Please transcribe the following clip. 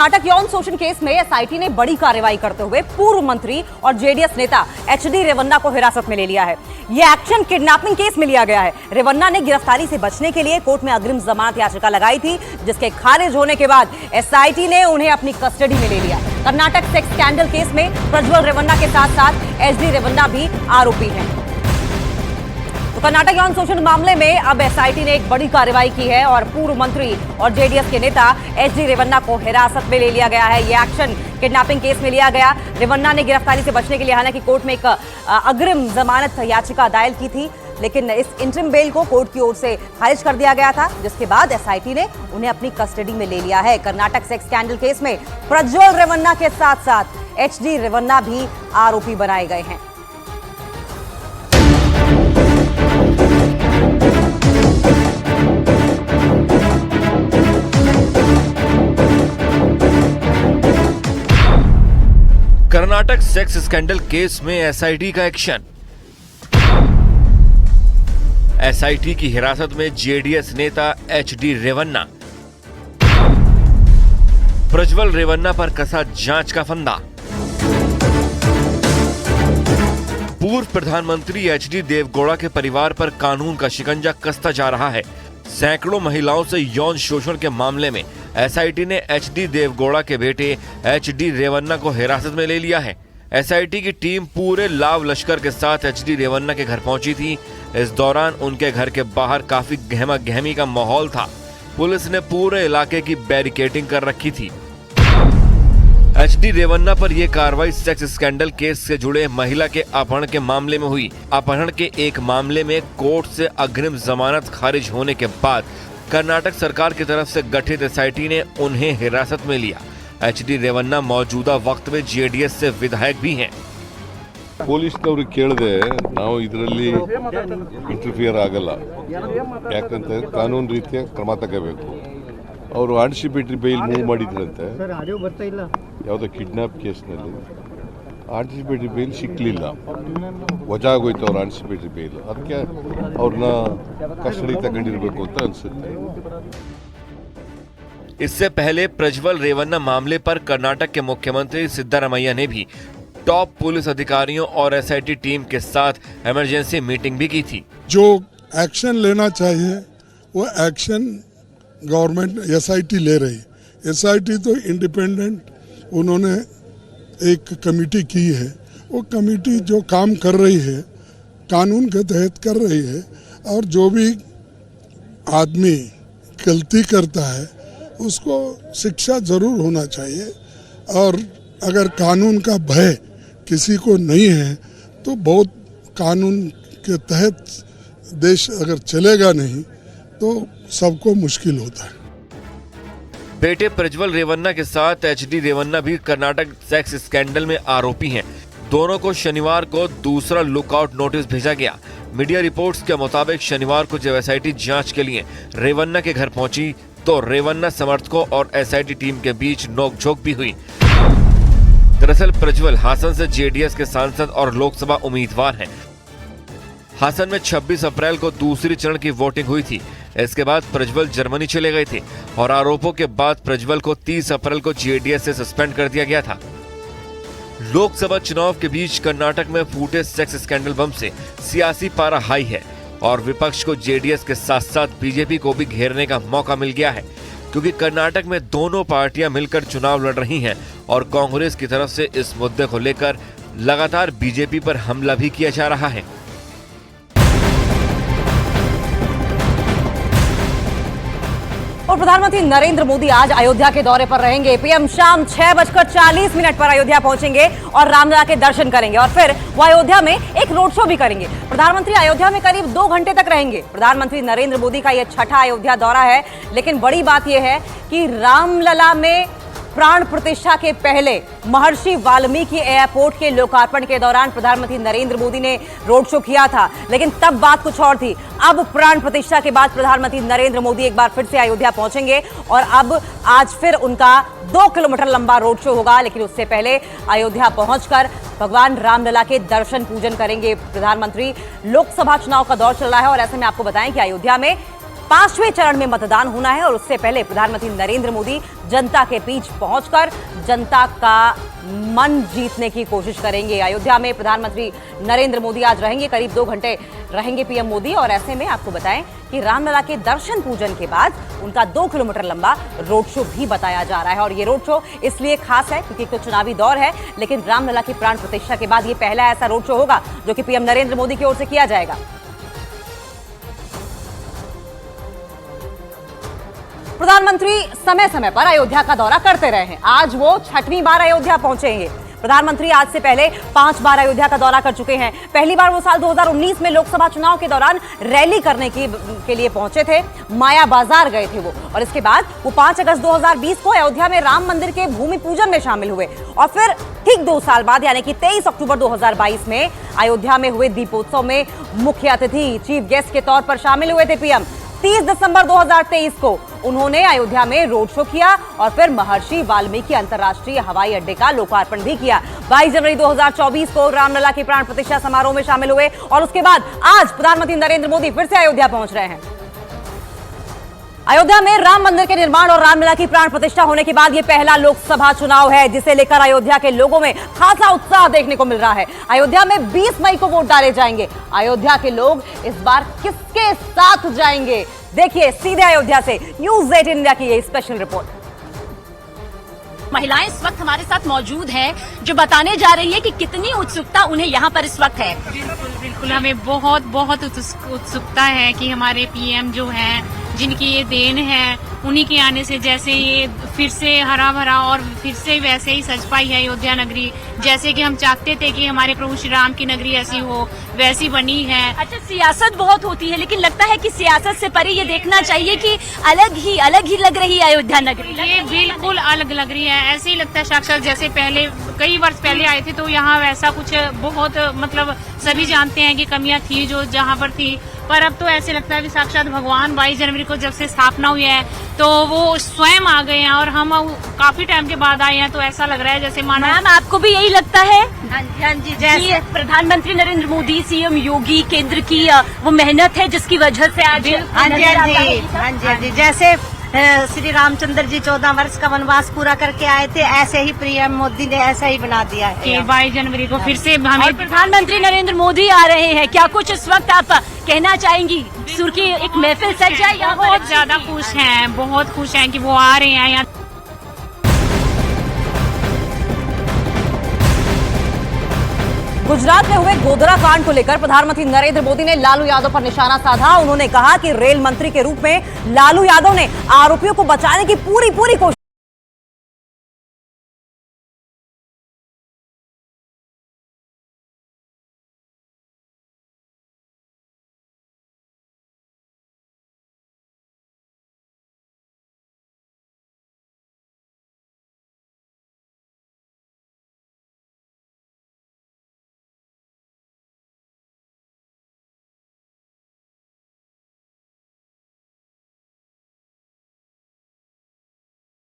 कर्नाटक यौन शोषण केस में एसआईटी ने बड़ी कार्रवाई करते हुए पूर्व मंत्री और जेडीएस नेता एचडी रेवन्ना को हिरासत में ले लिया है। यह एक्शन किडनैपिंग केस में लिया गया है। रेवन्ना ने गिरफ्तारी से बचने के लिए कोर्ट में अग्रिम जमानत याचिका लगाई थी, जिसके खारिज होने के बाद एसआईटी ने उन्हें अपनी कस्टडी में ले लिया। कर्नाटक सेक्स स्कैंडल केस में प्रज्वल रेवन्ना के साथ साथ एचडी रेवन्ना भी आरोपी है। तो कर्नाटक यौन शोषण मामले में अब एसआईटी ने एक बड़ी कार्रवाई की है और पूर्व मंत्री और जेडीएस के नेता एचडी रेवन्ना को हिरासत में ले लिया गया है। यह एक्शन किडनैपिंग केस में लिया गया। रेवन्ना ने गिरफ्तारी से बचने के लिए हालांकि कोर्ट में एक अग्रिम जमानत याचिका दायर की थी, लेकिन इस इंटरिम बेल को कोर्ट की ओर से खारिज कर दिया गया था, जिसके बाद एसआईटी ने उन्हें अपनी कस्टडी में ले लिया है। कर्नाटक सेक्स स्कैंडल केस में प्रज्वल रेवन्ना के साथ साथ एचडी रेवन्ना भी आरोपी बनाए गए हैं। कर्नाटक सेक्स स्कैंडल केस में एसआईटी का एक्शन। एसआईटी की हिरासत में जेडीएस नेता एचडी रेवन्ना। प्रज्वल रेवन्ना पर कसा जांच का फंदा। पूर्व प्रधानमंत्री एचडी देवगौड़ा के परिवार पर कानून का शिकंजा कसता जा रहा है। सैकड़ों महिलाओं से यौन शोषण के मामले में एसआईटी ने एचडी देवगौड़ा के बेटे एचडी रेवन्ना को हिरासत में ले लिया है। एसआईटी की टीम पूरे लाव लश्कर के साथ एचडी रेवन्ना के घर पहुंची थी। इस दौरान उनके घर के बाहर काफी गहमा गहमी का माहौल था। पुलिस ने पूरे इलाके की बैरिकेडिंग कर रखी थी। एचडी रेवन्ना पर यह कार्रवाई सेक्स स्कैंडल केस से जुड़े महिला के अपहरण के मामले में हुई। अपहरण के एक मामले में कोर्ट से अग्रिम जमानत खारिज होने के बाद कर्नाटक सरकार की तरफ से गठित एसआईटी ने उन्हें हिरासत में लिया। एचडी रेवन्ना मौजूदा वक्त में जेडीएस से विधायक भी हैं। ಪೊಲೀಸ್ನವ್ರಿಗೆ ಕೇಳದೆ ನಾವು ಇದರಲ್ಲಿ ಇಂಟರ್ಫಿಯರ್ ಆಗಲ್ಲ, ಯಾಕಂತ ಕಾನೂನು ರೀತಿಯ ಕ್ರಮ ತಗೋಬೇಕು. ಅವರು ಆಂಟಿಸಿಪೇಟರಿ ಬೇಲ್ ಮೂವ್ ಮಾಡಿದ್ರಂತೆ ಯಾವುದೋ ಕಿಡ್ನಾಪ್ ಕೇಸ್ನಲ್ಲಿ. ಆಂಟಿಸಿಪೇಟರಿ ಬೇಲ್ ಸಿಕ್ಕಲಿಲ್ಲ, ವಜಾ ಆಗೋಯ್ತು ಅವ್ರ ಆಂಟಿಸಿಪೇಟರಿ ಬೇಲ್. ಅದಕ್ಕೆ ಅವ್ರನ್ನ ಕಸ್ಟಡಿ ತಗೊಂಡಿರಬೇಕು ಅಂತ ಅನಿಸುತ್ತೆ। इससे पहले प्रज्वल रेवन्ना मामले पर कर्नाटक के मुख्यमंत्री सिद्धारमैया ने भी टॉप पुलिस अधिकारियों और एसआईटी टीम के साथ इमरजेंसी मीटिंग भी की थी। जो एक्शन लेना चाहिए वो एक्शन गवर्नमेंट एसआईटी ले रही। एसआईटी तो इंडिपेंडेंट, उन्होंने एक कमेटी की है। वो कमेटी जो काम कर रही है कानून के तहत कर रही है, और जो भी आदमी गलती करता है उसको शिक्षा जरूर होना चाहिए। और अगर कानून का भय किसी को नहीं है तो बहुत कानून के तहत देश अगर चलेगा नहीं तो सबको मुश्किल होता है। बेटे प्रज्वल रेवन्ना के साथ एचडी रेवन्ना भी कर्नाटक सेक्स स्कैंडल में आरोपी हैं। दोनों को शनिवार को दूसरा लुकआउट नोटिस भेजा गया। मीडिया रिपोर्ट्स के मुताबिक शनिवार को जब एसआईटी जांच के लिए रेवन्ना के घर पहुंची तो रेवन्ना समर्थकों और एसआईटी टीम के बीच नोकझोंक भी हुई। दरअसल प्रज्वल हासन से जेडीएस के सांसद और लोकसभा उम्मीदवार हैं। हासन में 26 अप्रैल को दूसरी चरण की वोटिंग हुई थी। इसके बाद प्रज्वल जर्मनी चले गए थे और आरोपों के बाद प्रज्वल को 30 अप्रैल को जेडीएस से सस्पेंड कर दिया गया था। लोकसभा चुनाव के बीच कर्नाटक में फूटे सेक्स स्कैंडल बम से सियासी पारा हाई है और विपक्ष को जेडीएस के साथ साथ बीजेपी को भी घेरने का मौका मिल गया है, क्योंकि कर्नाटक में दोनों पार्टियां मिलकर चुनाव लड़ रही हैं और कांग्रेस की तरफ से इस मुद्दे को लेकर लगातार बीजेपी पर हमला भी किया जा रहा है। और प्रधानमंत्री नरेंद्र मोदी आज अयोध्या के दौरे पर रहेंगे। पीएम शाम 6:40 पर अयोध्या पहुंचेंगे और रामलला के दर्शन करेंगे और फिर वो अयोध्या में एक रोड शो भी करेंगे। प्रधानमंत्री अयोध्या में करीब 2 घंटे तक रहेंगे। प्रधानमंत्री नरेंद्र मोदी का यह छठा अयोध्या दौरा है, लेकिन बड़ी बात यह है कि रामलला में प्राण प्रतिष्ठा के पहले महर्षि वाल्मीकि एयरपोर्ट के लोकार्पण के दौरान प्रधानमंत्री नरेंद्र मोदी ने रोड शो किया था, लेकिन तब बात कुछ और थी। अब प्राण प्रतिष्ठा के बाद प्रधानमंत्री नरेंद्र मोदी एक बार फिर से अयोध्या पहुंचेंगे और अब आज फिर उनका 2 किलोमीटर लंबा रोड शो होगा, लेकिन उससे पहले अयोध्या पहुंचकर भगवान रामलला के दर्शन पूजन करेंगे प्रधानमंत्री। लोकसभा चुनाव का दौर चल रहा है और ऐसे में आपको बताएं कि अयोध्या में 5वें चरण में मतदान होना है और उससे पहले प्रधानमंत्री नरेंद्र मोदी जनता के बीच पहुंचकर जनता का मन जीतने की कोशिश करेंगे। अयोध्या में प्रधानमंत्री नरेंद्र मोदी आज रहेंगे, करीब 2 घंटे रहेंगे पीएम मोदी। और ऐसे में आपको बताएं कि रामलला के दर्शन पूजन के बाद उनका 2 किलोमीटर लंबा रोड शो भी बताया जा रहा है। और ये रोड शो इसलिए खास है क्योंकि तो चुनावी दौर है, लेकिन रामलला की प्राण प्रतिष्ठा के बाद ये पहला ऐसा रोड शो होगा जो कि पीएम नरेंद्र मोदी की ओर से किया जाएगा। प्रधानमंत्री समय समय पर अयोध्या का दौरा करते रहे हैं। आज वो 6वीं बार अयोध्या पहुंचेंगे। प्रधानमंत्री आज से पहले 5 बार अयोध्या का दौरा कर चुके हैं। पहली बार वो साल 2019 में लोकसभा चुनाव के दौरान रैली करने के लिए पहुंचे थे, माया बाजार गए थे वो। और इसके बाद वो 5 अगस्त 2020 को अयोध्या में राम मंदिर के भूमि पूजन में शामिल हुए और फिर ठीक 2 साल बाद यानी कि 23 अक्टूबर 2022 में अयोध्या में हुए दीपोत्सव में मुख्य अतिथि चीफ गेस्ट के तौर पर शामिल हुए थे पीएम। 30 दिसंबर 2023 को उन्होंने अयोध्या में रोड शो किया और फिर महर्षि वाल्मीकि अंतर्राष्ट्रीय हवाई अड्डे का लोकार्पण भी किया। 22 जनवरी 2024 को रामलला की प्राण प्रतिष्ठा समारोह में शामिल हुए और उसके बाद आज प्रधानमंत्री नरेंद्र मोदी फिर से अयोध्या पहुंच रहे हैं। अयोध्या में राम मंदिर के निर्माण और रामलला की प्राण प्रतिष्ठा होने के बाद यह पहला लोकसभा चुनाव है जिसे लेकर अयोध्या के लोगों में खासा उत्साह देखने को मिल रहा है। अयोध्या में 20 मई को वोट डाले जाएंगे। अयोध्या के लोग इस बार किसके साथ जाएंगे, देखिए सीधे अयोध्या से न्यूज़ 8 इंडिया की ये स्पेशल रिपोर्ट। महिलाएं इस वक्त हमारे साथ मौजूद हैं जो बताने जा रही है कि कितनी उत्सुकता उन्हें यहाँ पर इस वक्त है। बिल्कुल हमें बहुत उत्सुकता है कि हमारे पीएम जो हैं जिनकी ये देन है, उन्हीं के आने से जैसे ये फिर से हरा भरा और फिर से वैसे ही सज पाई है अयोध्या नगरी, जैसे कि हम चाहते थे कि हमारे प्रभु श्री राम की नगरी ऐसी हो वैसी बनी है। अच्छा, सियासत बहुत होती है लेकिन लगता है कि सियासत से परे ये देखना चाहिए कि अलग ही लग रही है अयोध्या नगरी। ये बिल्कुल अलग लग रही है, ऐसे ही लगता है साक्षात जैसे पहले कई वर्ष पहले आए थे तो यहाँ वैसा कुछ बहुत मतलब सभी जानते हैं कि कमियां थी जो जहाँ पर थी, पर अब तो ऐसे लगता है कि साक्षात भगवान 22 जनवरी को जब से स्थापना हुई है तो वो स्वयं आ गए हैं और हम काफी टाइम के बाद आए हैं, तो ऐसा लग रहा है जैसे मानो। मैम, आपको भी यही लगता है? हाँ जी, जैसे प्रधानमंत्री नरेंद्र मोदी, सीएम योगी, केंद्र की वो मेहनत है जिसकी वजह से आज हाँ जी, जैसे श्री रामचंद्र जी 14 वर्ष का वनवास पूरा करके आए थे, ऐसे ही पीएम मोदी ने ऐसा ही बना दिया है कि 22 जनवरी को फिर से हमें। और प्रधानमंत्री नरेंद्र मोदी आ रहे हैं, क्या कुछ इस वक्त आप कहना चाहेंगी? सुर की एक महफिल सज जाए, बहुत ज्यादा खुश हैं, बहुत खुश हैं कि वो आ रहे हैं यहाँ। गुजरात में हुए गोधरा कांड को लेकर प्रधानमंत्री नरेंद्र मोदी ने लालू यादव पर निशाना साधा। उन्होंने कहा कि रेल मंत्री के रूप में लालू यादव ने आरोपियों को बचाने की पूरी कोशिश